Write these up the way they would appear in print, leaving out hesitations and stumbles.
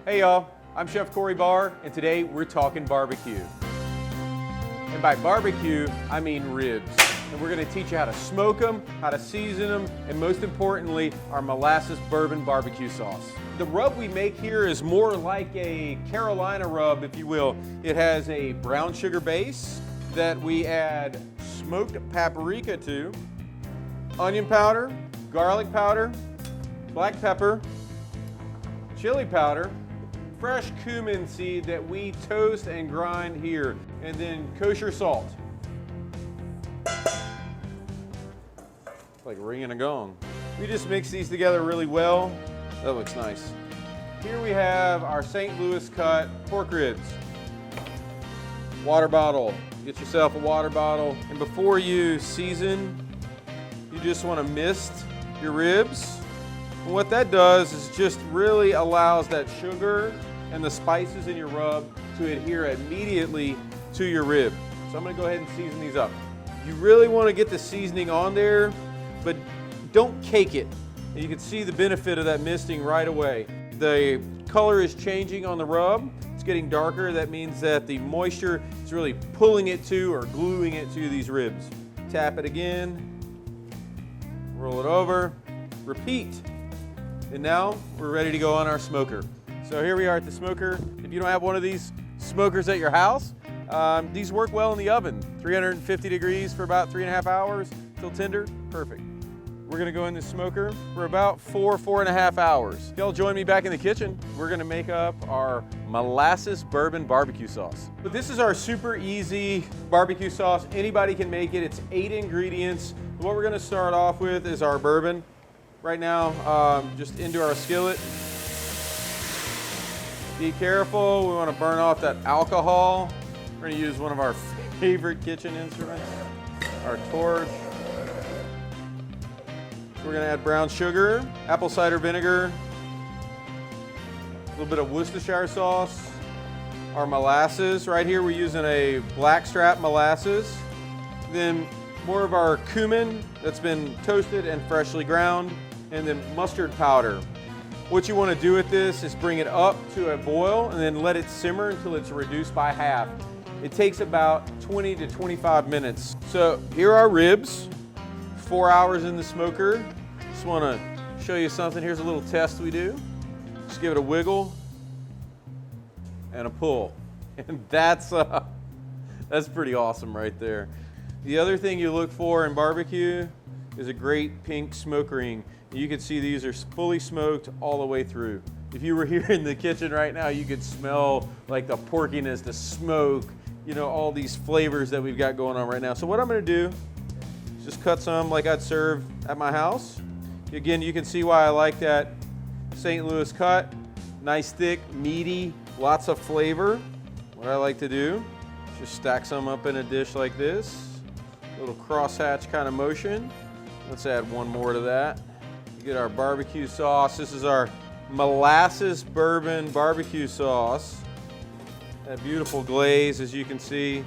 Hey y'all, I'm Chef Corey Barr, and today we're talking barbecue. And by barbecue, I mean ribs. And we're gonna teach you how to smoke them, how to season them, and most importantly, our molasses bourbon barbecue sauce. The rub we make here is more like a Carolina rub, if you will. It has a brown sugar base that we add smoked paprika to, onion powder, garlic powder, black pepper, chili powder, fresh cumin seed that we toast and grind here, and then kosher salt. Like ringing a gong. We just mix these together really well. That looks nice. Here we have our St. Louis cut pork ribs. Water bottle. Get yourself a water bottle. And before you season, you just want to mist your ribs. And what that does is just really allows that sugar and the spices in your rub to adhere immediately to your rib. So I'm gonna go ahead and season these up. You really wanna get the seasoning on there, but don't cake it. And you can see the benefit of that misting right away. The color is changing on the rub. It's getting darker. That means that the moisture is really pulling it to or gluing it to these ribs. Tap it again, roll it over, repeat. And now we're ready to go on our smoker. So here we are at the smoker. If you don't have one of these smokers at your house, these work well in the oven. 350 degrees for about 3.5 hours till tender, perfect. We're gonna go in the smoker for about 4.5 hours. Y'all join me back in the kitchen. We're gonna make up our molasses bourbon barbecue sauce. But this is our super easy barbecue sauce. Anybody can make it. It's 8 ingredients. What we're gonna start off with is our bourbon. Right now, just into our skillet. Be careful, we want to burn off that alcohol. We're going to use one of our favorite kitchen instruments, our torch. We're going to add brown sugar, apple cider vinegar, a little bit of Worcestershire sauce, our molasses. Right here we're using a blackstrap molasses. Then more of our cumin that's been toasted and freshly ground, and then mustard powder. What you want to do with this is bring it up to a boil and then let it simmer until it's reduced by half. It takes about 20 to 25 minutes. So here are our ribs, 4 hours in the smoker. Just want to show you something. Here's a little test we do. Just give it a wiggle and a pull. And that's pretty awesome right there. The other thing you look for in barbecue is a great pink smoke ring. You can see these are fully smoked all the way through. If you were here in the kitchen right now, you could smell like the porkiness, the smoke, you know, all these flavors that we've got going on right now. So what I'm gonna do is just cut some like I'd serve at my house. Again, you can see why I like that St. Louis cut. Nice, thick, meaty, lots of flavor. What I like to do is just stack some up in a dish like this. Little crosshatch kind of motion. Let's add one more to that. Get our barbecue sauce. This is our molasses bourbon barbecue sauce. That beautiful glaze, as you can see. You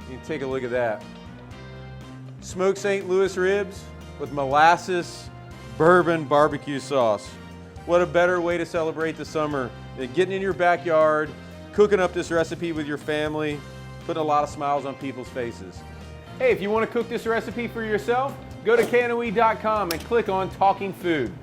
can take a look at that. Smoked St. Louis ribs with molasses bourbon barbecue sauce. What a better way to celebrate the summer than getting in your backyard, cooking up this recipe with your family, putting a lot of smiles on people's faces. Hey, if you want to cook this recipe for yourself, go to KNOE.com and click on Talking Food.